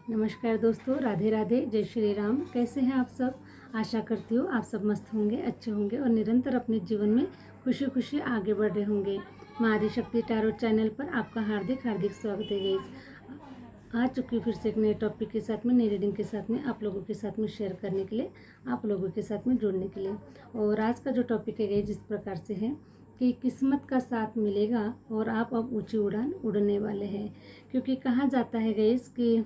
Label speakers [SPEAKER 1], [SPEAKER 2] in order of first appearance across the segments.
[SPEAKER 1] नमस्कार दोस्तों, राधे राधे, जय श्री राम। कैसे हैं आप सब? आशा करती हूँ आप सब मस्त होंगे, अच्छे होंगे और निरंतर अपने जीवन में खुशी खुशी आगे बढ़ रहे होंगे। माँ आदिशक्ति टैरोट चैनल पर आपका हार्दिक हार्दिक स्वागत है गाइस। आ चुकी फिर से एक नए टॉपिक के साथ में, नई रीडिंग के साथ में, आप लोगों के साथ में शेयर करने के लिए, आप लोगों के साथ में जुड़ने के लिए। और आज का जो टॉपिक है गाइस, जिस प्रकार से है कि किस्मत का साथ मिलेगा और आप अब ऊंची उड़ान उड़ने वाले हैं। क्योंकि कहा जाता है गाइस कि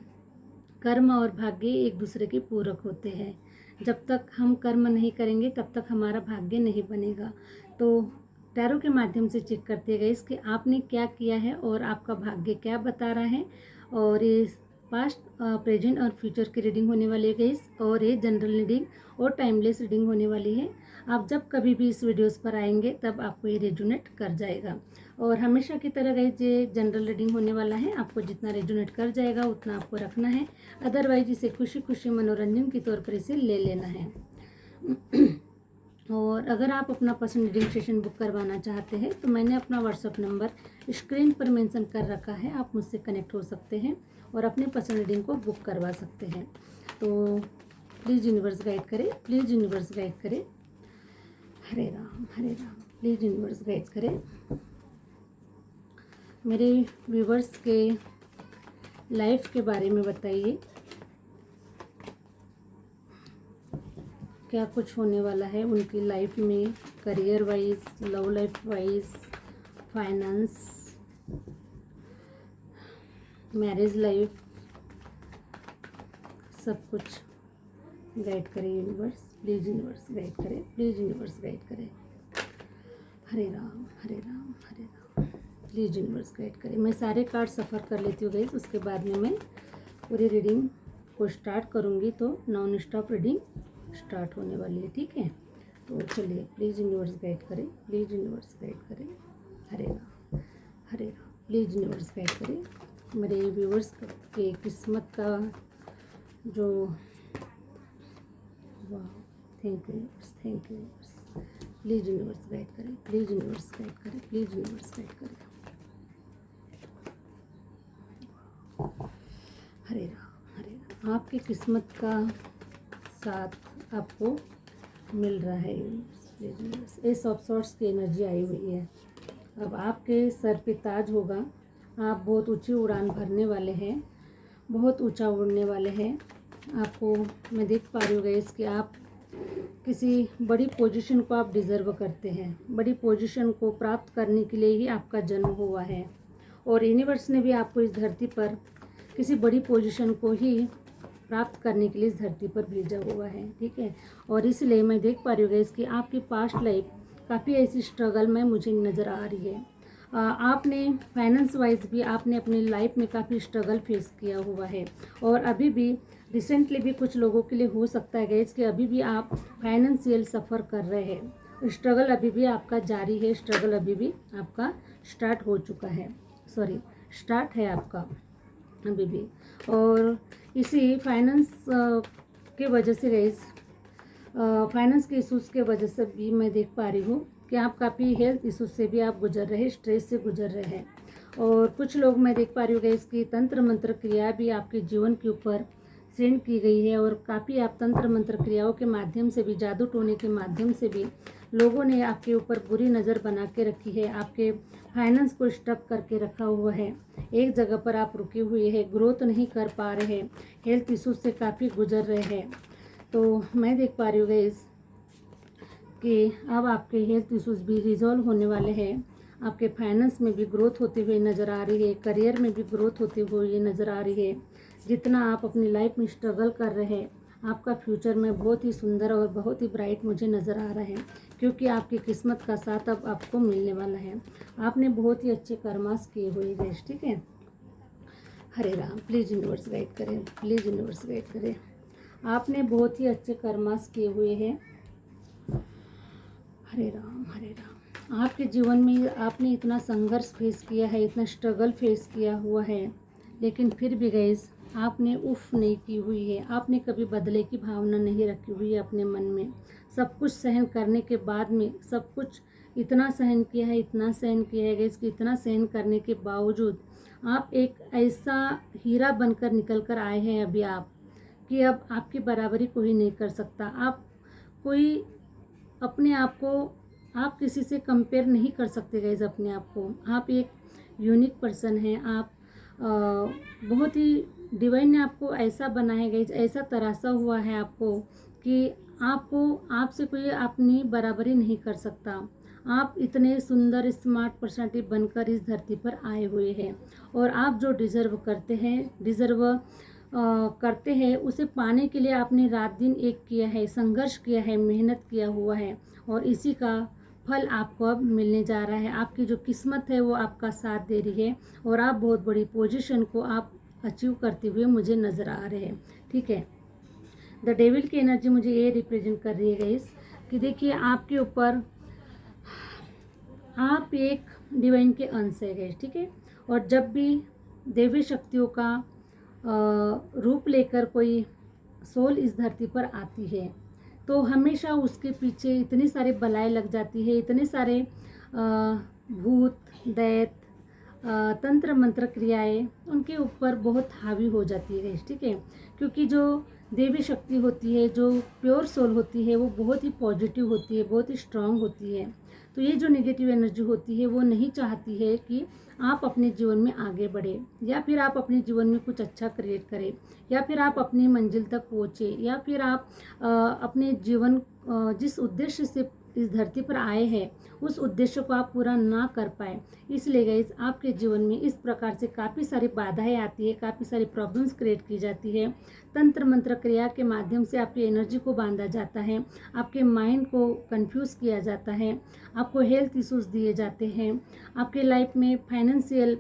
[SPEAKER 1] कर्म और भाग्य एक दूसरे के पूरक होते हैं। जब तक हम कर्म नहीं करेंगे तब तक हमारा भाग्य नहीं बनेगा। तो टैरो के माध्यम से चेक करते गए कि आपने क्या किया है और आपका भाग्य क्या बता रहा है। और ये पास्ट, प्रेजेंट और फ्यूचर की रीडिंग होने वाली है गाइस। और ये जनरल रीडिंग और टाइमलेस रीडिंग होने वाली है। आप जब कभी भी इस वीडियोस पर आएंगे तब आपको ये रेजोनेट कर जाएगा। और हमेशा की तरह गाइस, ये जनरल रीडिंग होने वाला है। आपको जितना रेजोनेट कर जाएगा उतना आपको रखना है, अदरवाइज इसे खुशी खुशी मनोरंजन के तौर पर इसे ले लेना है। और अगर आप अपना पर्सनल रीडिंग सेशन बुक करवाना चाहते हैं तो मैंने अपना व्हाट्सअप नंबर स्क्रीन पर मेंशन कर रखा है। आप मुझसे कनेक्ट हो सकते हैं और अपने पर्सनल रीडिंग को बुक करवा सकते हैं। तो प्लीज़ यूनिवर्स गाइड करें, प्लीज़ यूनिवर्स गाइड करें। हरे राम हरे राम, प्लीज़ यूनिवर्स गाइड करें। मेरे व्यूवर्स के लाइफ के बारे में बताइए, क्या कुछ होने वाला है उनकी लाइफ में, career wise, love life wise, finance, marriage life, सब कुछ गाइड करें यूनिवर्स। प्लीज़ यूनिवर्स गाइड करें, प्लीज़ यूनिवर्स गाइड करें। हरे राम हरे राम हरे राम, प्लीज़ यूनिवर्स गाइड करें। मैं सारे कार्ड सफ़र कर लेती हूँ गाइस, उसके बाद में मैं पूरी रीडिंग को स्टार्ट करूँगी। तो नॉन स्टॉप रीडिंग स्टार्ट होने वाली है, ठीक है। तो चलिए, प्लीज़ यूनिवर्स गाइड करें, प्लीज़ यूनिवर्स गाइड करें। हरे राम हरे राम, प्लीज़ यूनिवर्स गाइड करें। मेरे व्यूवर्स के किस्मत का जो, वाह, thank you universe, thank you universe. Please universe guide करें, प्लीज़ यूनिवर्स गाइड करें, प्लीज़ यूनिवर्स गाइड करें। हरे राम हरे राम, आपकी किस्मत का साथ आपको मिल रहा है यूनिवर्स। एस ऑफ सॉर्ट्स की एनर्जी आई हुई है। अब आपके सर पे ताज होगा। आप बहुत ऊंची उड़ान भरने वाले हैं, बहुत ऊंचा उड़ने वाले हैं। आपको मैं देख पा रही हूँ गाइस कि आप किसी बड़ी पोजीशन को आप डिज़र्व करते हैं। बड़ी पोजीशन को प्राप्त करने के लिए ही आपका जन्म हुआ है। और यूनिवर्स ने भी आपको इस धरती पर किसी बड़ी पोजीशन को ही प्राप्त करने के लिए इस धरती पर भेजा हुआ है, ठीक है। और इसलिए मैं देख पा रही हूँ गाइस कि आपकी पास्ट लाइफ काफ़ी ऐसी स्ट्रगल में मुझे नज़र आ रही है। आपने फाइनेंस वाइज भी आपने अपनी लाइफ में काफ़ी स्ट्रगल फेस किया हुआ है। और अभी भी रिसेंटली भी कुछ लोगों के लिए हो सकता है गाइस कि अभी भी आप फाइनेंशियल सफ़र कर रहे हैं। स्ट्रगल अभी भी आपका जारी है, स्ट्रगल अभी भी आपका स्टार्ट हो चुका है, सॉरी स्टार्ट है आपका अभी भी। और इसी फाइनेंस के वजह से गाइस, फाइनेंस के इशूज़ के वजह से भी मैं देख पा रही हूँ कि आप काफ़ी हेल्थ इशूज़ से भी आप गुजर रहे, स्ट्रेस से गुजर रहे हैं। और कुछ लोग मैं देख पा रही हूँ गाइस कि तंत्र मंत्र क्रिया भी आपके जीवन के ऊपर सेंड की गई है। और काफ़ी आप तंत्र मंत्र क्रियाओं के माध्यम से भी, जादू टोने के माध्यम से भी लोगों ने आपके ऊपर बुरी नज़र बना के रखी है। आपके फाइनेंस को स्टक करके रखा हुआ है, एक जगह पर आप रुके हुए हैं, ग्रोथ नहीं कर पा रहे हैं, हेल्थ इशूज से काफ़ी गुजर रहे हैं। तो मैं देख पा रही हूँ गाइस कि अब आपके हेल्थ इशूज़ भी रिजॉल्व होने वाले हैं। आपके फाइनेंस में भी ग्रोथ होती हुई नज़र आ रही है, करियर में भी ग्रोथ होती हुई नज़र आ रही है। जितना आप अपनी लाइफ में स्ट्रगल कर रहे हैं, आपका फ्यूचर में बहुत ही सुंदर और बहुत ही ब्राइट मुझे नज़र आ रहा है। क्योंकि आपकी किस्मत का साथ अब आपको मिलने वाला है। आपने बहुत ही अच्छे कर्मास किए हुए हैं, ठीक है। हरे राम, प्लीज़ यूनिवर्स गाइड करें, प्लीज़ यूनिवर्स गाइड करें। आपने बहुत ही अच्छे कर्मास किए हुए हैं। हरे राम हरे राम, आपके जीवन में आपने इतना संघर्ष फेस किया है, इतना स्ट्रगल फेस किया हुआ है, लेकिन फिर भी गाइस आपने उफ नहीं की हुई है। आपने कभी बदले की भावना नहीं रखी हुई है अपने मन में। सब कुछ सहन करने के बाद में, सब कुछ इतना सहन किया है, इतना सहन किया है गाइस कि इतना सहन करने के बावजूद आप एक ऐसा हीरा बनकर निकल कर आए हैं अभी आप, कि अब आपकी बराबरी कोई नहीं कर सकता। आप कोई अपने आप को, आप किसी से कंपेयर नहीं कर सकते गाइज अपने आप को। आप एक यूनिक पर्सन हैं। आप बहुत ही डिवाइन ने आपको ऐसा बनाया है गाइज, ऐसा तराशा हुआ है आपको कि आपको, आपसे कोई अपनी बराबरी नहीं कर सकता। आप इतने सुंदर स्मार्ट पर्सनालिटी बनकर इस धरती पर आए हुए हैं, और आप जो डिज़र्व करते हैं उसे पाने के लिए आपने रात दिन एक किया है, संघर्ष किया है, मेहनत किया हुआ है, और इसी का फल आपको अब मिलने जा रहा है। आपकी जो किस्मत है वो आपका साथ दे रही है, और आप बहुत बड़ी पोजीशन को आप अचीव करते हुए मुझे नज़र आ रहे हैं। ठीक है, द डेविल की एनर्जी मुझे ये रिप्रेजेंट कर रही है गाइस, कि देखिए आपके ऊपर, आप एक डिवाइन के अंश है गाइस। ठीक है, और जब भी देवी शक्तियों का रूप लेकर कोई सोल इस धरती पर आती है, तो हमेशा उसके पीछे इतनी सारी बलाएं लग जाती है, इतने सारे भूत दैत तंत्र मंत्र क्रियाएं उनके ऊपर बहुत हावी हो जाती है। ठीक है, क्योंकि जो देवी शक्ति होती है, जो प्योर सोल होती है, वो बहुत ही पॉजिटिव होती है, बहुत ही स्ट्रांग होती है। तो ये जो नेगेटिव एनर्जी होती है वो नहीं चाहती है कि आप अपने जीवन में आगे बढ़े, या फिर आप अपने जीवन में कुछ अच्छा क्रिएट करें, या फिर आप अपनी मंजिल तक पहुँचे, या फिर आप अपने जीवन जिस उद्देश्य से इस धरती पर आए हैं उस उद्देश्य को आप पूरा ना कर पाए। इसलिए गाइस आपके जीवन में इस प्रकार से काफ़ी सारी बाधाएं आती है, काफ़ी सारी प्रॉब्लम्स क्रिएट की जाती है। तंत्र मंत्र क्रिया के माध्यम से आपकी एनर्जी को बांधा जाता है, आपके माइंड को कंफ्यूज किया जाता है, आपको हेल्थ इश्यूज दिए जाते हैं, आपके लाइफ में फाइनेंशियल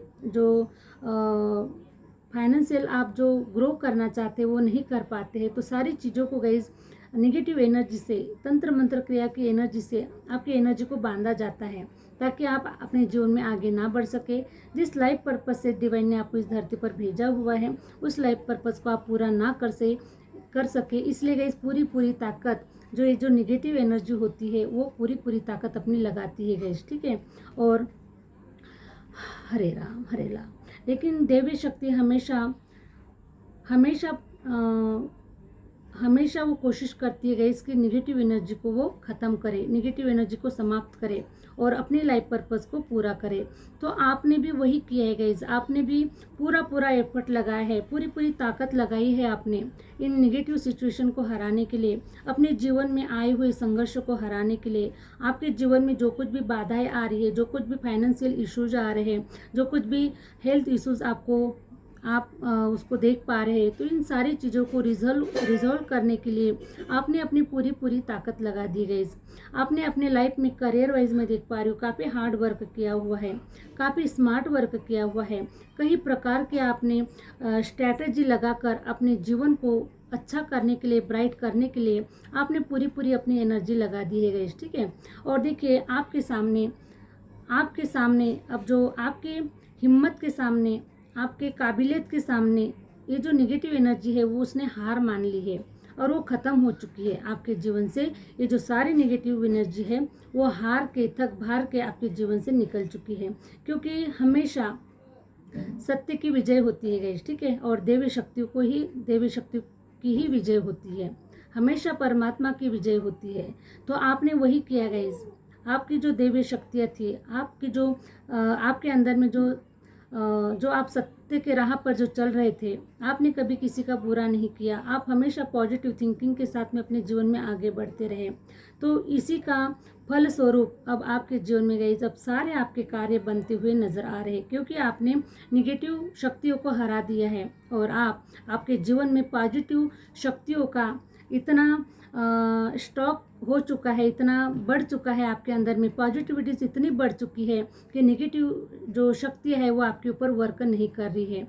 [SPEAKER 1] आप जो ग्रो करना चाहते हैं वो नहीं कर पाते हैं। तो सारी चीज़ों को गाइस नेगेटिव एनर्जी से, तंत्र मंत्र क्रिया की एनर्जी से आपकी एनर्जी को बांधा जाता है, ताकि आप अपने जीवन में आगे ना बढ़ सके। जिस लाइफ पर्पस से डिवाइन ने आपको इस धरती पर भेजा हुआ है उस लाइफ पर्पस को आप पूरा ना कर सके। इसलिए गाइस पूरी ताकत, जो ये जो नेगेटिव एनर्जी होती है वो पूरी ताकत अपनी लगाती है गाइस। ठीक है, और हरे राम हरे राम। लेकिन देवी शक्ति हमेशा वो कोशिश करती है गाइस कि नेगेटिव एनर्जी को वो ख़त्म करे, नेगेटिव एनर्जी को समाप्त करे और अपने लाइफ पर्पस को पूरा करे। तो आपने भी वही किया है गाइस, आपने भी पूरा एफर्ट लगाया है, पूरी ताकत लगाई है आपने इन नेगेटिव सिचुएशन को हराने के लिए, अपने जीवन में आए हुए संघर्ष को हराने के लिए। आपके जीवन में जो कुछ भी बाधाएं आ रही है, जो कुछ भी फाइनेंशियल इश्यूज आ रहे हैं, जो कुछ भी हेल्थ इश्यूज आप उसको देख पा रहे हैं, तो इन सारी चीज़ों को रिजॉल्व करने के लिए आपने अपनी पूरी ताकत लगा दी गई। आपने अपने लाइफ में करियर वाइज में देख पा रही हूँ काफ़ी हार्ड वर्क किया हुआ है, काफ़ी स्मार्ट वर्क किया हुआ है, कई प्रकार के आपने स्ट्रैटेजी लगाकर अपने जीवन को अच्छा करने के लिए, ब्राइट करने के लिए आपने पूरी अपनी एनर्जी लगा दी है गाइस। ठीक है, और देखिए आपके सामने अब जो आपकी हिम्मत के सामने, आपके काबिलियत के सामने ये जो नेगेटिव एनर्जी है वो उसने हार मान ली है और वो ख़त्म हो चुकी है आपके जीवन से। ये जो सारी नेगेटिव एनर्जी है वो हार के, थक हार के आपके जीवन से निकल चुकी है, क्योंकि हमेशा सत्य की विजय होती है गाइस। ठीक है, और देवी शक्ति की ही विजय होती है, हमेशा परमात्मा की विजय होती है। तो आपने वही किया गाइस। आपकी जो देवी शक्तियाँ थी, आपकी जो आपके अंदर में जो आप सत्य के राह पर जो चल रहे थे, आपने कभी किसी का बुरा नहीं किया, आप हमेशा पॉजिटिव थिंकिंग के साथ में अपने जीवन में आगे बढ़ते रहे। तो इसी का फल स्वरूप अब आपके जीवन में गई, जब सारे आपके कार्य बनते हुए नजर आ रहे, क्योंकि आपने निगेटिव शक्तियों को हरा दिया है और आपके जीवन में पॉजिटिव शक्तियों का इतना स्टॉक हो चुका है, इतना बढ़ चुका है आपके अंदर में, पॉजिटिविटीज इतनी बढ़ चुकी है कि नेगेटिव जो शक्ति है वो आपके ऊपर वर्क नहीं कर रही है।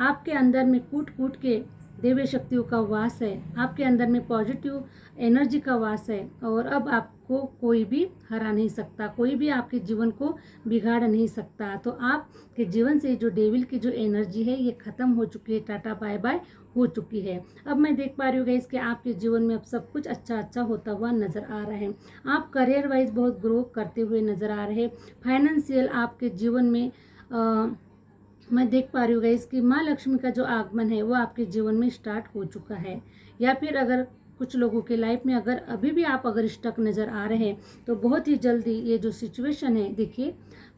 [SPEAKER 1] आपके अंदर में कूट के देवी शक्तियों का वास है, आपके अंदर में पॉजिटिव एनर्जी का वास है, और अब आपको कोई भी हरा नहीं सकता, कोई भी आपके जीवन को बिगाड़ नहीं सकता। तो आपके जीवन से जो डेविल की जो एनर्जी है ये ख़त्म हो चुकी है, टाटा बाय बाय हो चुकी है। अब मैं देख पा रही हूँ गाइस कि आपके जीवन में अब सब कुछ अच्छा होता हुआ नज़र आ रहा है। आप करियर वाइज बहुत ग्रो करते हुए नज़र आ रहे हैं। फाइनेंशियल आपके जीवन में मैं देख पा रही हूँ गाइस कि माँ लक्ष्मी का जो आगमन है वो आपके जीवन में स्टार्ट हो चुका है। या फिर अगर कुछ लोगों के लाइफ में अगर अभी भी आप अगर स्टक नज़र आ रहे हैं तो बहुत ही जल्दी ये जो सिचुएशन है, देखिए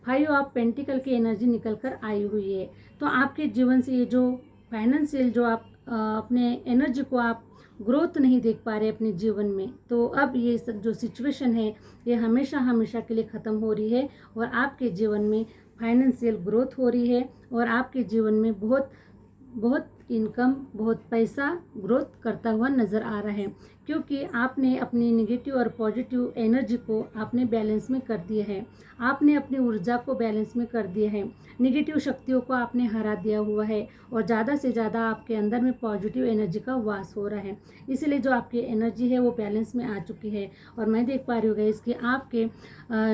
[SPEAKER 1] 5 ऑफ पेंटिकल की एनर्जी निकल कर आई हुई है। तो आपके जीवन से ये जो फाइनेंशियल जो आप अपने एनर्जी को आप ग्रोथ नहीं देख पा रहे अपने जीवन में, तो अब ये जो सिचुएशन है ये हमेशा हमेशा के लिए ख़त्म हो रही है और आपके जीवन में फाइनेंशियल ग्रोथ हो रही है और आपके जीवन में बहुत बहुत इनकम, बहुत पैसा ग्रोथ करता हुआ नज़र आ रहा है, क्योंकि आपने अपनी नेगेटिव और पॉजिटिव एनर्जी को आपने बैलेंस में कर दिया है। आपने अपनी ऊर्जा को बैलेंस में कर दिया है, नेगेटिव शक्तियों को आपने हरा दिया हुआ है और ज़्यादा से ज़्यादा आपके अंदर में पॉजिटिव एनर्जी का वास हो रहा है। इसलिए जो आपकी एनर्जी है वो बैलेंस में आ चुकी है और मैं देख पा रही हूँ गाइस कि आपके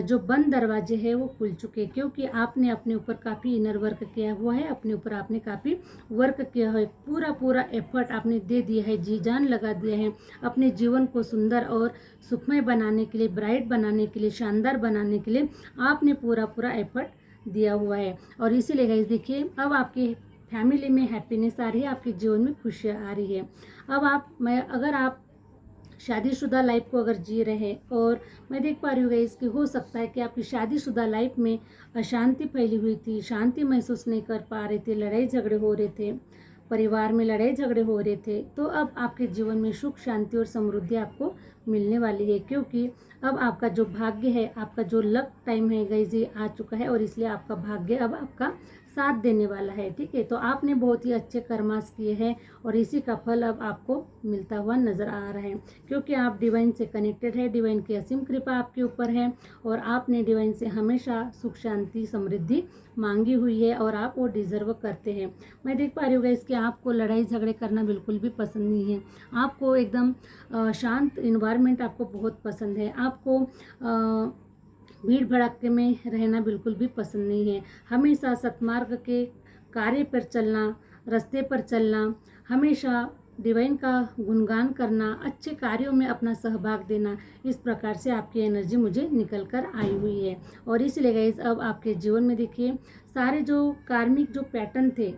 [SPEAKER 1] जो बंद दरवाजे हैं वो खुल चुके हैं, क्योंकि आपने अपने ऊपर काफ़ी इनर वर्क किया हुआ है, अपने ऊपर आपने काफ़ी वर्क किया है, पूरा एफर्ट आपने दे दिया है, जी जान लगा दिया है अपने जीवन को सुंदर और सुखमय बनाने के लिए, ब्राइट बनाने के लिए, शानदार बनाने के लिए आपने पूरा एफर्ट दिया हुआ है। और इसीलिए गाइस देखिए अब आपके फैमिली में हैप्पीनेस आ रही है, आपके जीवन में खुशियाँ आ रही है। अब अगर आप शादीशुदा लाइफ को अगर जी रहे हैं और मैं देख पा रही हूँ गाइस कि हो सकता है कि आपकी शादीशुदा लाइफ में अशांति फैली हुई थी, शांति महसूस नहीं कर पा रहे थे, लड़ाई झगड़े हो रहे थे, परिवार में लड़ाई झगड़े हो रहे थे, तो अब आपके जीवन में सुख शांति और समृद्धि आपको मिलने वाली है, क्योंकि अब आपका जो भाग्य है, आपका जो लक टाइम है गाइस ये आ चुका है और इसलिए आपका भाग्य अब आपका साथ देने वाला है। ठीक है, तो आपने बहुत ही अच्छे कर्मास किए हैं और इसी का फल अब आपको मिलता हुआ नज़र आ रहा है, क्योंकि आप डिवाइन से कनेक्टेड है, डिवाइन की असीम कृपा आपके ऊपर है और आपने डिवाइन से हमेशा सुख शांति समृद्धि मांगी हुई है और आप वो डिजर्व करते हैं। मैं देख पा रही हूँ गाइस कि आपको लड़ाई झगड़े करना बिल्कुल भी पसंद नहीं है, आपको एकदम शांत इन्वायरमेंट आपको बहुत पसंद है, आपको भीड़ भड़ाके में रहना बिल्कुल भी पसंद नहीं है, हमेशा सत्मार्ग के कार्य पर चलना, रास्ते पर चलना, हमेशा डिवाइन का गुणगान करना, अच्छे कार्यों में अपना सहभाग देना, इस प्रकार से आपकी एनर्जी मुझे निकल कर आई हुई है। और इसलिए गाइस अब आपके जीवन में देखिए सारे जो कार्मिक जो पैटर्न थे,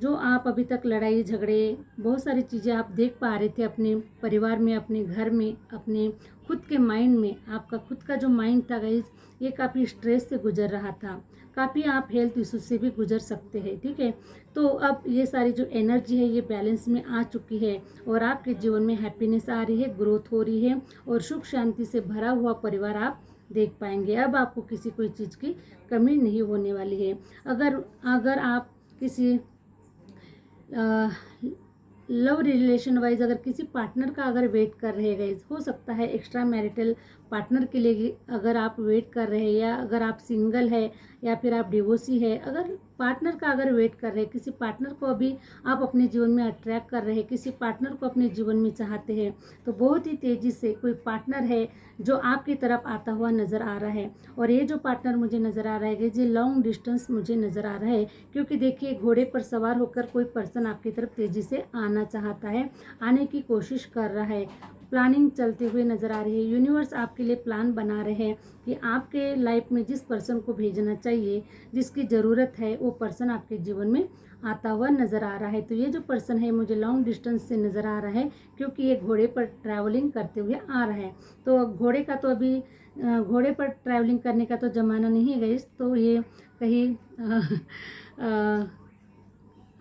[SPEAKER 1] जो आप अभी तक लड़ाई झगड़े बहुत सारी चीज़ें आप देख पा रहे थे अपने परिवार में, अपने घर में, अपने खुद के माइंड में, आपका खुद का जो माइंड था गाइस ये काफ़ी स्ट्रेस से गुजर रहा था, काफ़ी आप हेल्थ इशू से भी गुजर सकते हैं। ठीक है, तो अब ये सारी जो एनर्जी है ये बैलेंस में आ चुकी है और आपके जीवन में हैप्पीनेस आ रही है, ग्रोथ हो रही है और सुख शांति से भरा हुआ परिवार आप देख पाएंगे। अब आपको किसी कोई चीज़ की कमी नहीं होने वाली है। अगर आप किसी लव रिलेशन वाइज अगर किसी पार्टनर का अगर वेट कर रहे हैं, हो सकता है एक्स्ट्रा मैरिटल पार्टनर के लिए अगर आप वेट कर रहे हैं, या अगर आप सिंगल है या फिर आप डिवोर्सी है, अगर पार्टनर का अगर वेट कर रहे हैं, किसी पार्टनर को अभी आप अपने जीवन में अट्रैक्ट कर रहे हैं, किसी पार्टनर को अपने जीवन में चाहते हैं, तो बहुत ही तेज़ी से कोई पार्टनर है जो आपकी तरफ आता हुआ नज़र आ रहा है। और ये जो पार्टनर मुझे नज़र आ रहा है ये लॉन्ग डिस्टेंस मुझे नज़र आ रहा है, क्योंकि देखिए घोड़े पर सवार होकर कोई पर्सन आपकी तरफ तेज़ी से आना चाहता है, आने की कोशिश कर रहा है, प्लानिंग चलते हुए नज़र आ रही है। यूनिवर्स आपके लिए प्लान बना रहे हैं कि आपके लाइफ में जिस पर्सन को भेजना चाहिए, जिसकी ज़रूरत है, वो पर्सन आपके जीवन में आता हुआ नज़र आ रहा है। तो ये जो पर्सन है मुझे लॉन्ग डिस्टेंस से नज़र आ रहा है, क्योंकि ये घोड़े पर ट्रैवलिंग करते हुए आ रहा है। तो घोड़े का तो अभी घोड़े पर ट्रैवलिंग करने का तो ज़माना नहीं है गाइस, तो ये कहीं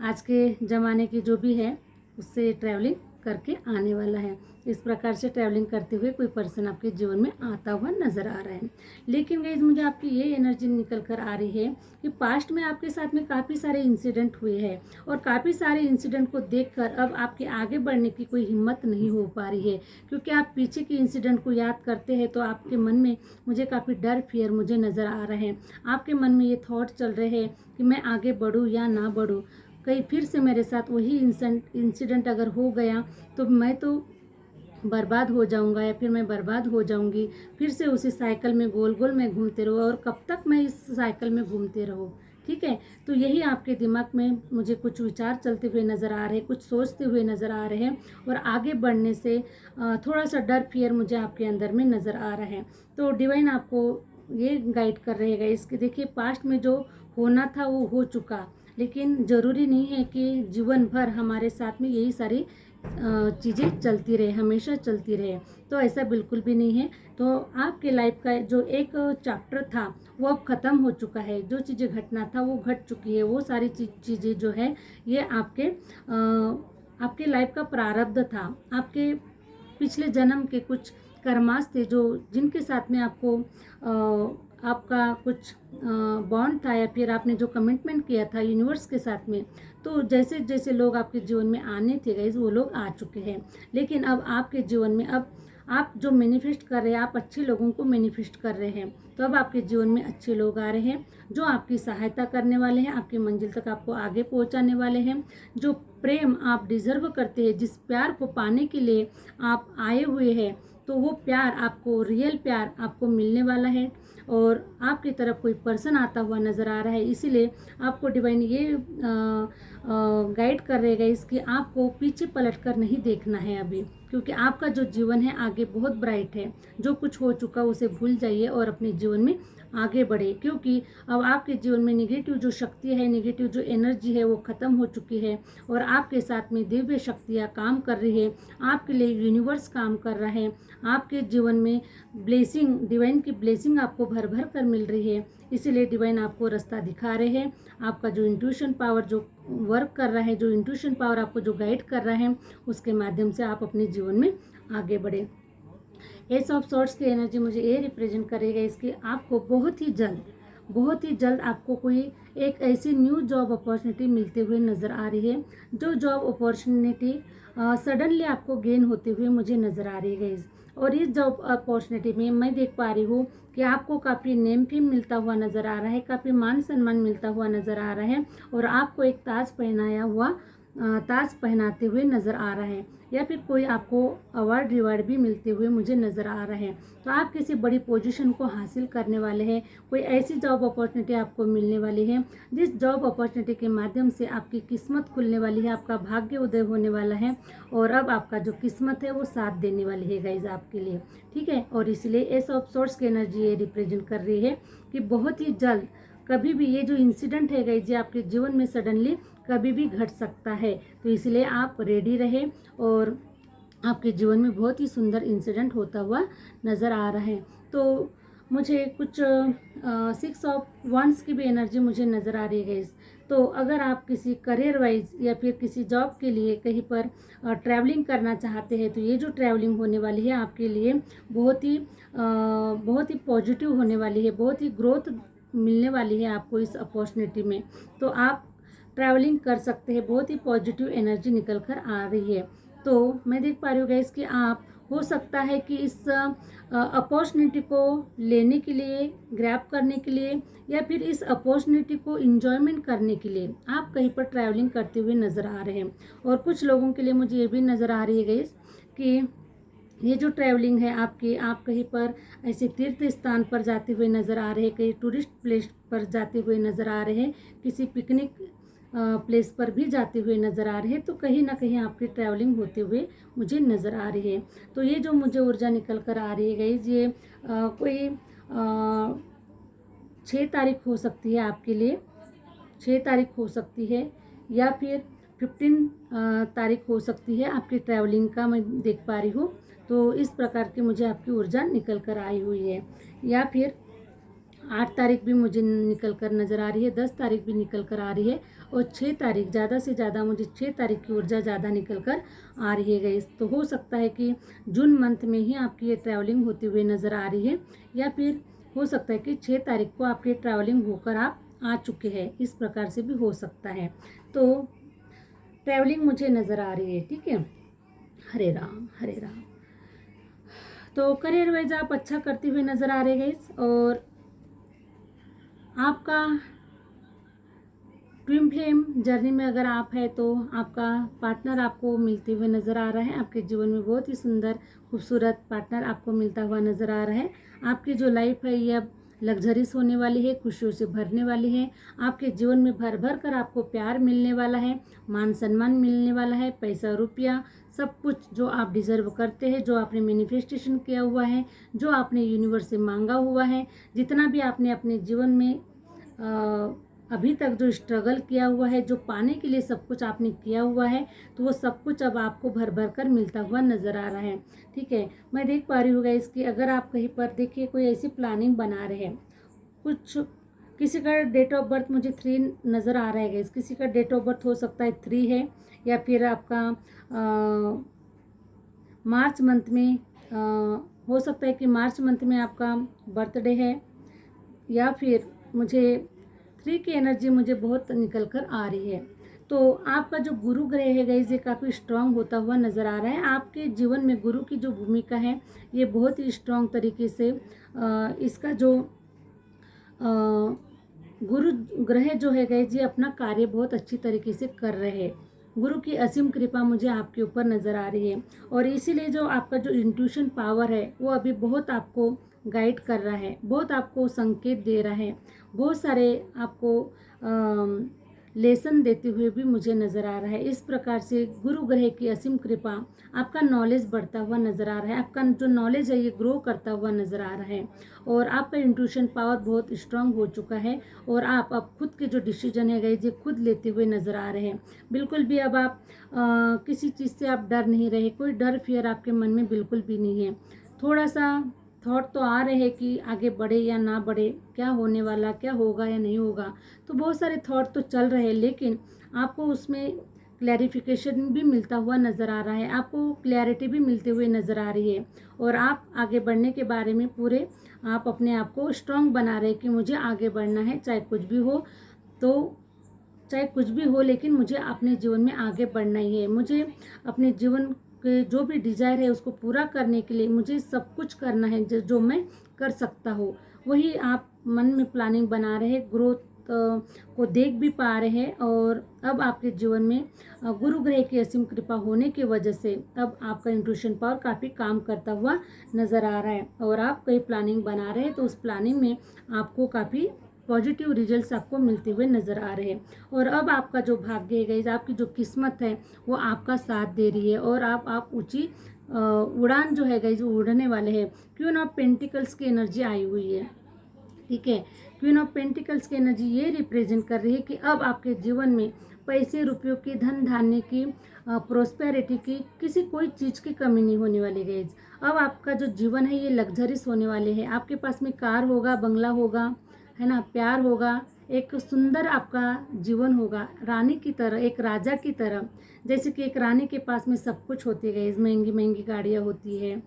[SPEAKER 1] आज के ज़माने की जो भी है उससे ट्रैवलिंग करके आने वाला है। इस प्रकार से ट्रैवलिंग करते हुए कोई पर्सन आपके जीवन में आता हुआ नज़र आ रहा है। लेकिन गाइस मुझे आपकी ये एनर्जी निकल कर आ रही है कि पास्ट में आपके साथ में काफ़ी सारे इंसिडेंट हुए हैं और काफ़ी सारे इंसिडेंट को देखकर अब आपके आगे बढ़ने की कोई हिम्मत नहीं हो पा रही है, क्योंकि आप पीछे के इंसिडेंट को याद करते हैं तो आपके मन में मुझे काफ़ी डर, फियर मुझे नज़र आ रहा है। आपके मन में ये थॉट चल रहे हैं कि मैं आगे बढ़ूँ या ना बढ़ूँ, कहीं फिर से मेरे साथ वही इंसिडेंट अगर हो गया तो मैं तो बर्बाद हो जाऊंगा या फिर मैं बर्बाद हो जाऊंगी, फिर से उसी साइकिल में गोल गोल में घूमते रहो और कब तक मैं इस साइकिल में घूमते रहूँ। ठीक है, तो यही आपके दिमाग में मुझे कुछ विचार चलते हुए नज़र आ रहे हैं, कुछ सोचते हुए नज़र आ रहे हैं और आगे बढ़ने से थोड़ा सा डर, फियर मुझे आपके अंदर में नज़र आ रहा है। तो डिवाइन आपको ये गाइड कर रहेगा इसके, देखिए पास्ट में जो होना था वो हो चुका, लेकिन ज़रूरी नहीं है कि जीवन भर हमारे साथ में यही सारी चीज़ें चलती रहे, हमेशा चलती रहे। तो ऐसा बिल्कुल भी नहीं है। तो आपके लाइफ का जो एक चैप्टर था वो अब ख़त्म हो चुका है। जो चीज़ें घटना था वो घट चुकी है। वो सारी चीज़ें जो है ये आपके लाइफ का प्रारब्ध था। आपके पिछले जन्म के कुछ कर्मास थे जो जिनके साथ में आपका कुछ बॉन्ड था, या फिर आपने जो कमिटमेंट किया था यूनिवर्स के साथ में। तो जैसे जैसे लोग आपके जीवन में आने थे गाइस, वो लोग आ चुके हैं। लेकिन अब आपके जीवन में अब आप जो मैनिफेस्ट कर रहे हैं, आप अच्छे लोगों को मैनिफेस्ट कर रहे हैं। तो अब आपके जीवन में अच्छे लोग आ रहे हैं जो आपकी सहायता करने वाले हैं, आपकी मंजिल तक आपको आगे पहुंचाने वाले हैं। जो प्रेम आप डिजर्व करते हैं, जिस प्यार को पाने के लिए आप आए हुए हैं, तो वो प्यार आपको, रियल प्यार आपको मिलने वाला है। और आपकी तरफ कोई पर्सन आता हुआ नज़र आ रहा है। इसीलिए आपको डिवाइन ये गाइड कर रहेगा इसकी आपको पीछे पलट कर नहीं देखना है अभी, क्योंकि आपका जो जीवन है आगे बहुत ब्राइट है। जो कुछ हो चुका उसे भूल जाइए और अपने जीवन में आगे बढ़े, क्योंकि अब आपके जीवन में नेगेटिव जो शक्ति है, नेगेटिव जो एनर्जी है वो ख़त्म हो चुकी है। और आपके साथ में दिव्य शक्तियाँ काम कर रही है, आपके लिए यूनिवर्स काम कर रहा है। आपके जीवन में ब्लेसिंग, डिवाइन की ब्लेसिंग आपको भर भर कर मिल रही है। इसीलिए डिवाइन आपको रास्ता दिखा रहे हैं। आपका जो इंट्यूशन पावर जो वर्क कर रहा है, जो इंट्यूशन पावर आपको जो गाइड कर रहा है, उसके माध्यम से आप अपने जीवन में आगे बढ़े। एस ऑफ सॉर्ट्स की एनर्जी मुझे ये रिप्रेजेंट करेगा इसकी आपको बहुत ही जल्द आपको कोई एक ऐसी न्यू जॉब अपॉर्चुनिटी मिलते हुए नज़र आ रही है। जो जॉब अपॉर्चुनिटी सडनली आपको गेन होते हुए मुझे नज़र आ रही है। और इस जॉब अपॉर्चुनिटी में मैं देख पा रही हूँ कि आपको काफ़ी नेम फेम मिलता हुआ नज़र आ रहा है, काफ़ी मान सम्मान मिलता हुआ नज़र आ रहा है। और आपको एक ताज पहनाते हुए नज़र आ रहा है, या फिर कोई आपको अवार्ड रिवार्ड भी मिलते हुए मुझे नज़र आ रहा है। तो आप किसी बड़ी पोजीशन को हासिल करने वाले हैं। कोई ऐसी जॉब अपॉर्चुनिटी आपको मिलने वाली है जिस जॉब अपॉर्चुनिटी के माध्यम से आपकी किस्मत खुलने वाली है, आपका भाग्य उदय होने वाला है। और अब आपका जो किस्मत है वो साथ देने वाली है गाइज आपके लिए, ठीक है। और इसलिए एस ऑफ सोर्स की एनर्जी ये रिप्रेजेंट कर रही है कि बहुत ही जल्द कभी भी ये जो इंसिडेंट है गाइज, ये आपके जीवन में सडनली कभी भी घट सकता है। तो इसलिए आप रेडी रहे और आपके जीवन में बहुत ही सुंदर इंसिडेंट होता हुआ नज़र आ रहा है। तो मुझे कुछ 6 ऑफ वंस की भी एनर्जी मुझे नज़र आ रही है। तो अगर आप किसी करियर वाइज या फिर किसी जॉब के लिए कहीं पर ट्रैवलिंग करना चाहते हैं, तो ये जो ट्रैवलिंग होने वाली है आपके लिए बहुत ही पॉजिटिव होने वाली है, बहुत ही ग्रोथ मिलने वाली है आपको इस अपॉर्चुनिटी में। तो आप ट्रैवलिंग कर सकते हैं, बहुत ही पॉजिटिव एनर्जी निकल कर आ रही है। तो मैं देख पा रही हूँ गाइस कि आप हो सकता है कि इस अपॉर्चुनिटी को लेने के लिए, ग्रैब करने के लिए, या फिर इस अपॉर्चुनिटी को इंजॉयमेंट करने के लिए आप कहीं पर ट्रैवलिंग करते हुए नज़र आ रहे हैं। और कुछ लोगों के लिए मुझे ये भी नज़र आ रही है गाइस कि ये जो ट्रैवलिंग है आपकी, आप कहीं पर ऐसे तीर्थ स्थान पर जाते हुए नज़र आ रहे हैं, कहीं टूरिस्ट प्लेस पर जाते हुए नज़र आ रहे हैं, किसी पिकनिक प्लेस पर भी जाते हुए नज़र आ रहे हैं। तो कहीं ना कहीं आपकी ट्रैवलिंग होते हुए मुझे नज़र आ रही है। तो ये जो मुझे ऊर्जा निकल कर आ रही है गाइस, ये कोई 6 तारीख हो सकती है आपके लिए, 6 तारीख हो सकती है, या फिर 15 तारीख हो सकती है आपकी ट्रैवलिंग का, मैं देख पा रही हूँ। तो इस प्रकार की मुझे आपकी ऊर्जा निकल कर आई हुई है। या फिर 8 तारीख भी मुझे निकल कर नज़र आ रही है, 10 तारीख भी निकल कर आ रही है, और 6 तारीख, ज़्यादा से ज़्यादा मुझे 6 तारीख की ऊर्जा ज़्यादा निकल कर आ रही है गाइस। तो हो सकता है कि जून मंथ में ही आपकी ये ट्रैवलिंग होती हुई नज़र आ रही है, या फिर हो सकता है कि 6 तारीख को आपकी ट्रैवलिंग होकर आप आ चुके हैं। इस प्रकार से भी हो सकता है। तो ट्रैवलिंग मुझे नज़र आ रही है, ठीक है। हरे राम हरे राम। तो करियर वाइज आप अच्छा करते हुए नज़र आ रहे हैं गाइस, और आपका ट्विन फ्लेम जर्नी में अगर आप है तो आपका पार्टनर आपको मिलते हुए नज़र आ रहा है। आपके जीवन में बहुत ही सुंदर खूबसूरत पार्टनर आपको मिलता हुआ नज़र आ रहा है। आपकी जो लाइफ है ये अब लग्जरीस होने वाली है, खुशियों से भरने वाली है। आपके जीवन में भर भर कर आपको प्यार मिलने वाला है, मान सम्मान मिलने वाला है, पैसा रुपया सब कुछ जो आप डिज़र्व करते हैं, जो आपने मैनिफेस्टेशन किया हुआ है, जो आपने यूनिवर्स से मांगा हुआ है, जितना भी आपने अपने जीवन में अभी तक जो स्ट्रगल किया हुआ है, जो पाने के लिए सब कुछ आपने किया हुआ है, तो वो सब कुछ अब आपको भर भर कर मिलता हुआ नज़र आ रहा है। ठीक है, मैं देख पा रही हूँ गाइस कि अगर आप कहीं पर देखिए कोई ऐसी प्लानिंग बना रहे हैं, कुछ किसी का डेट ऑफ बर्थ मुझे 3 नज़र आ रहा है गाइस, किसी का डेट ऑफ बर्थ हो सकता है 3 है, या फिर आपका मार्च मंथ में हो सकता है कि मार्च मंथ में आपका बर्थडे है, या फिर मुझे 3 की एनर्जी मुझे बहुत निकल कर आ रही है। तो आपका जो गुरु ग्रह है गाइस, ये काफ़ी स्ट्रांग होता हुआ नज़र आ रहा है। आपके जीवन में गुरु की जो भूमिका है, ये बहुत ही स्ट्रांग तरीके से इसका जो गुरु ग्रह जो है गाइस, ये अपना कार्य बहुत अच्छी तरीके से कर रहे हैं। गुरु की असीम कृपा मुझे आपके ऊपर नज़र आ रही है, और इसीलिए जो आपका जो इंट्यूशन पावर है, वो अभी बहुत आपको गाइड कर रहा है, बहुत आपको संकेत दे रहा है, बहुत सारे आपको लेसन देते हुए भी मुझे नज़र आ रहा है। इस प्रकार से गुरु ग्रह की असीम कृपा, आपका नॉलेज बढ़ता हुआ नज़र आ रहा है, आपका जो नॉलेज है ये ग्रो करता हुआ नज़र आ रहा है, और आपका इंट्यूशन पावर बहुत स्ट्रांग हो चुका है, और आप अब खुद के जो डिसीजन है गाइस, ये खुद लेते हुए नज़र आ रहे हैं। बिल्कुल भी अब आप किसी चीज़ से आप डर नहीं रहे, कोई डर फियर आपके मन में बिल्कुल भी नहीं है। थोड़ा सा थॉट तो आ रहे हैं कि आगे बढ़े या ना बढ़े, क्या होने वाला, क्या होगा या नहीं होगा, तो बहुत सारे थॉट तो चल रहे हैं, लेकिन आपको उसमें क्लैरिफिकेशन भी मिलता हुआ नज़र आ रहा है, आपको क्लैरिटी भी मिलते हुए नज़र आ रही है, और आप आगे बढ़ने के बारे में पूरे आप अपने आप को स्ट्रांग बना रहे हैं कि मुझे आगे बढ़ना है, चाहे कुछ भी हो, तो चाहे कुछ भी हो, लेकिन मुझे अपने जीवन में आगे बढ़ना ही है। मुझे अपने जीवन के जो भी डिज़ायर है उसको पूरा करने के लिए मुझे सब कुछ करना है, जो मैं कर सकता हूँ। वही आप मन में प्लानिंग बना रहे हैं, ग्रोथ को देख भी पा रहे हैं, और अब आपके जीवन में गुरु ग्रह की असीम कृपा होने की वजह से अब आपका इंट्यूशन पावर काफ़ी काम करता हुआ नज़र आ रहा है, और आप कई प्लानिंग बना रहे हैं, तो उस प्लानिंग में आपको काफ़ी पॉजिटिव रिजल्ट्स आपको मिलते हुए नज़र आ रहे हैं। और अब आपका जो भाग्य है गाइस, आपकी जो किस्मत है, वो आपका साथ दे रही है, और आप ऊंची उड़ान जो है गाइस, वो उड़ने वाले हैं। क्वीन ऑफ पेंटिकल्स की एनर्जी आई हुई है। ठीक है, क्वीन ऑफ पेंटिकल्स की एनर्जी ये रिप्रेजेंट कर रही है कि अब आपके जीवन में पैसे रुपयों की, धन धान्य की, प्रोस्पेरिटी की, किसी कोई चीज़ की कमी नहीं होने वाली गाइस। अब आपका जो जीवन है ये लग्जरियस होने वाले है, आपके पास में कार होगा, बंगला होगा, है ना, प्यार होगा, एक सुंदर आपका जीवन होगा, रानी की तरह, एक राजा की तरह। जैसे कि एक रानी के पास में सब कुछ होती है, महंगी महंगी गाड़ियाँ होती है,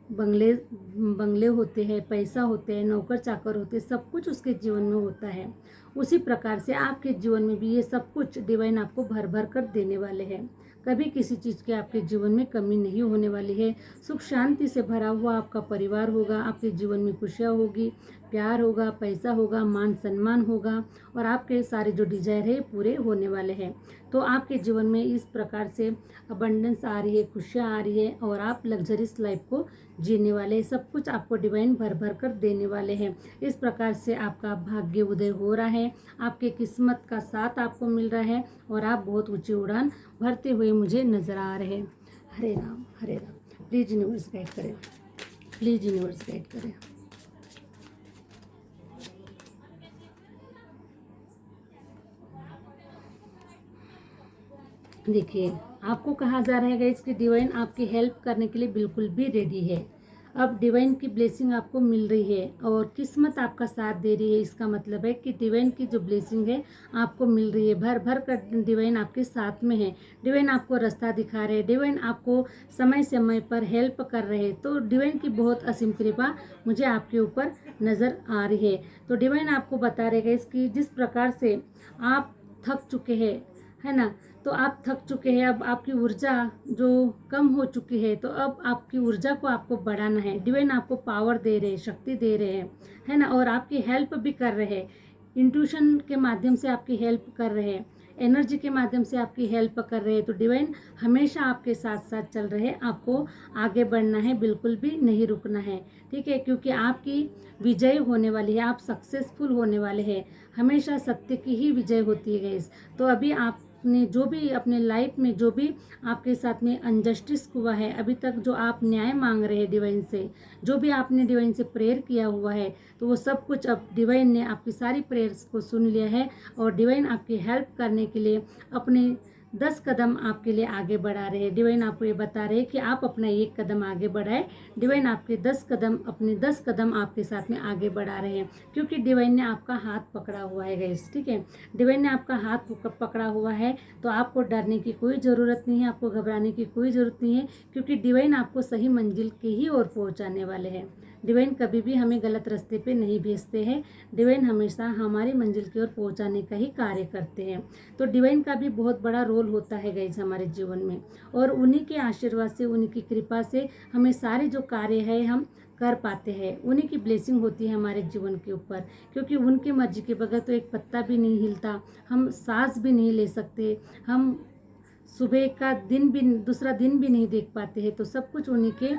[SPEAKER 1] बंगले बंगले होते हैं, पैसा होते हैं, नौकर चाकर होते हैं, सब कुछ उसके जीवन में होता है। उसी प्रकार से आपके जीवन में भी ये सब कुछ डिवाइन आपको भर भर कर देने वाले हैं। कभी किसी चीज़ की आपके जीवन में कमी नहीं होने वाली है। सुख शांति से भरा हुआ आपका परिवार होगा, आपके जीवन में खुशियाँ होगी, प्यार होगा, पैसा होगा, मान सम्मान होगा, और आपके सारे जो डिजायर है पूरे होने वाले हैं। तो आपके जीवन में इस प्रकार से अबंडेंस आ रही है, खुशियाँ आ रही है, और आप लग्जरियस लाइफ को जीने वाले हैं। सब कुछ आपको डिवाइन भर भर कर देने वाले हैं। इस प्रकार से आपका भाग्य उदय हो रहा है, आपके किस्मत का साथ आपको मिल रहा है, और आप बहुत ऊंची उड़ान भरते हुए मुझे नज़र आ रहे हैं। हरे राम हरे राम। प्लीज़ यूनिवर्स गाइड करें, प्लीज़ यूनिवर्स गाइड करें। देखिए, आपको कहा जा रहा है गाइस कि डिवाइन आपकी हेल्प करने के लिए बिल्कुल भी रेडी है। अब डिवाइन की ब्लेसिंग आपको मिल रही है, और किस्मत आपका साथ दे रही है। इसका मतलब है कि डिवाइन की जो ब्लेसिंग है आपको मिल रही है, भर भर कर डिवाइन आपके साथ में है। डिवाइन आपको रास्ता दिखा रहे हैं, डिवाइन आपको समय समय पर हेल्प कर रहे हैं। तो डिवाइन की बहुत असीम कृपा मुझे आपके ऊपर नज़र आ रही है। तो डिवाइन आपको बता रहे हैं इसकी, जिस प्रकार से आप थक चुके हैं, है ना, तो आप थक चुके हैं, अब आपकी ऊर्जा जो कम हो चुकी है, तो अब आपकी ऊर्जा को आपको बढ़ाना है। डिवाइन आपको पावर दे रहे हैं, शक्ति दे रहे हैं, है ना, और आपकी हेल्प भी कर रहे हैं। इंट्यूशन के माध्यम से आपकी हेल्प कर रहे हैं, एनर्जी के माध्यम से आपकी हेल्प कर रहे हैं। तो डिवाइन हमेशा आपके साथ साथ चल रहे हैं, आपको आगे बढ़ना है, बिल्कुल भी नहीं रुकना है। ठीक है, क्योंकि आपकी विजय होने वाली है, आप सक्सेसफुल होने वाले हैं। हमेशा सत्य की ही विजय होती है गाइस। तो अभी आप आपने जो भी अपने लाइफ में जो भी आपके साथ में अनजस्टिस हुआ है, अभी तक जो आप न्याय मांग रहे हैं डिवाइन से, जो भी आपने डिवाइन से प्रेयर किया हुआ है, तो वो सब कुछ अब डिवाइन ने आपकी सारी प्रेयर्स को सुन लिया है और डिवाइन आपकी हेल्प करने के लिए अपने 10 कदम आपके लिए आगे बढ़ा रहे हैं। डिवाइन आपको ये बता रहे हैं कि आप अपना 1 कदम आगे बढ़ाएं। डिवाइन आपके 10 कदम अपने 10 कदम आपके साथ में आगे बढ़ा रहे हैं, क्योंकि डिवाइन ने आपका हाथ पकड़ा हुआ है गाइस। ठीक है, डिवाइन ने आपका हाथ पकड़ा हुआ है, तो आपको डरने की कोई ज़रूरत नहीं है, आपको घबराने की कोई ज़रूरत नहीं है, क्योंकि डिवाइन आपको सही मंजिल के ही ओर पहुँचाने वाले हैं। डिवाइन कभी भी हमें गलत रास्ते पे नहीं भेजते हैं। डिवाइन हमेशा हमारी मंजिल की ओर पहुंचाने का ही कार्य करते हैं। तो डिवाइन का भी बहुत बड़ा रोल होता है गाइस हमारे जीवन में, और उन्हीं के आशीर्वाद से, उन्हीं की कृपा से हमें सारे जो कार्य है हम कर पाते हैं। उन्हीं की ब्लेसिंग होती है हमारे जीवन के ऊपर, क्योंकि उनकी मर्जी के बगैर तो एक पत्ता भी नहीं हिलता, हम सांस भी नहीं ले सकते, हम सुबह का दिन भी, दूसरा दिन भी नहीं देख पाते हैं। तो सब कुछ उन्हीं के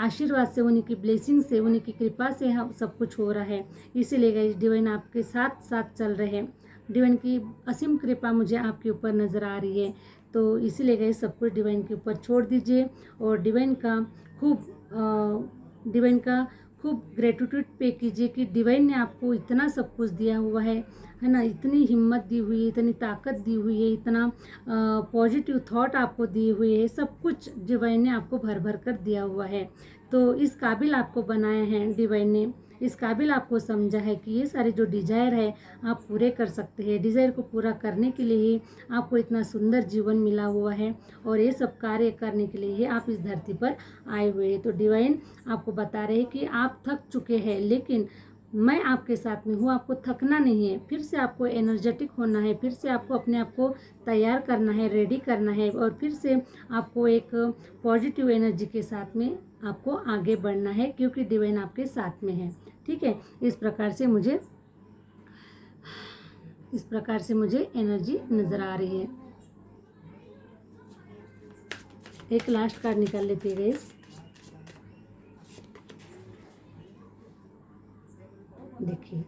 [SPEAKER 1] आशीर्वाद से, उन्हीं की ब्लेसिंग से, उन्हीं की कृपा से हम सब कुछ हो रहा है। इसीलिए गाइस डिवाइन आपके साथ साथ चल रहे हैं। डिवाइन की असीम कृपा मुझे आपके ऊपर नज़र आ रही है। तो इसीलिए गाइस सब कुछ डिवाइन के ऊपर छोड़ दीजिए और डिवाइन का खूब ग्रेटिट्यूड पे कीजिए कि डिवाइन ने आपको इतना सब कुछ दिया हुआ है ना, इतनी हिम्मत दी हुई है, इतनी ताकत दी हुई है, इतना पॉजिटिव थॉट आपको दी हुई है, सब कुछ डिवाइन ने आपको भर भर कर दिया हुआ है। तो इस काबिल आपको बनाया है डिवाइन ने, इस काबिल आपको समझा है कि ये सारे जो डिजायर है आप पूरे कर सकते हैं। डिजायर को पूरा करने के लिए ही आपको इतना सुंदर जीवन मिला हुआ है और ये सब कार्य करने के लिए ही आप इस धरती पर आए हुए हैं। तो डिवाइन आपको बता रहे हैं कि आप थक चुके हैं, लेकिन मैं आपके साथ में हूँ, आपको थकना नहीं है। फिर से आपको एनर्जेटिक होना है, फिर से आपको अपने आप को तैयार करना है, रेडी करना है, और फिर से आपको एक पॉजिटिव एनर्जी के साथ में आपको आगे बढ़ना है, क्योंकि डिवाइन आपके साथ में है। ठीक है, इस प्रकार से मुझे एनर्जी नज़र आ रही है। एक लास्ट कार्ड निकाल लेते हैं गाइस। देखिए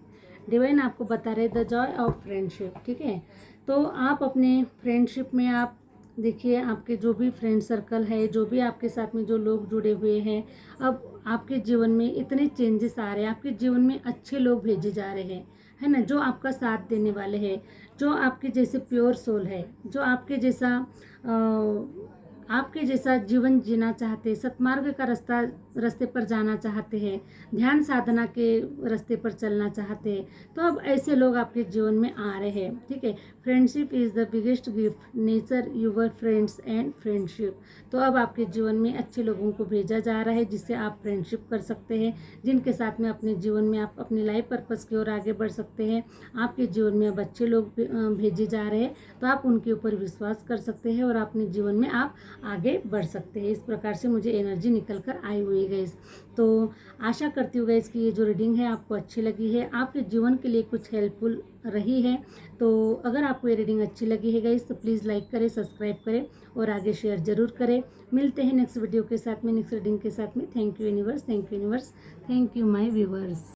[SPEAKER 1] डिवाइन आपको बता रहे द जॉय ऑफ फ्रेंडशिप। ठीक है, तो आप अपने फ्रेंडशिप में आप देखिए, आपके जो भी फ्रेंड सर्कल है, जो भी आपके साथ में जो लोग जुड़े हुए हैं, अब आपके जीवन में इतने चेंजेस आ रहे हैं, आपके जीवन में अच्छे लोग भेजे जा रहे हैं, है ना, जो आपका साथ देने वाले हैं, जो आपके जैसे प्योर सोल है, जो आपके जैसा जीवन जीना चाहते हैं, सतमार्ग का रास्ते पर जाना चाहते हैं, ध्यान साधना के रास्ते पर चलना चाहते हैं, तो अब ऐसे लोग आपके जीवन में आ रहे हैं। ठीक है, friendship is the biggest gift, nature your friends and friendship. तो अब आपके जीवन में अच्छे लोगों को भेजा जा रहा है, जिससे आप फ्रेंडशिप कर सकते हैं, जिनके साथ में अपने जीवन में आप अपने लाइफ पर्पस की ओर आगे बढ़ सकते हैं। आपके जीवन में अब अच्छे लोग भेजे जा रहे हैं, तो आप उनके ऊपर विश्वास कर सकते हैं और अपने जीवन में आप आगे बढ़ सकते हैं। इस प्रकार से मुझे एनर्जी निकल कर आई हुई है गाइस। तो आशा करती हूँ गाइस कि ये जो रीडिंग है आपको अच्छी लगी है, आपके जीवन के लिए कुछ हेल्पफुल रही है। तो अगर आपको ये रीडिंग अच्छी लगी है गाइस, तो प्लीज़ लाइक करें, सब्सक्राइब करें और आगे शेयर जरूर करें। मिलते हैं नेक्स्ट वीडियो के साथ में, नेक्स्ट रीडिंग के साथ में। Thank you universe, thank you universe, thank you my viewers.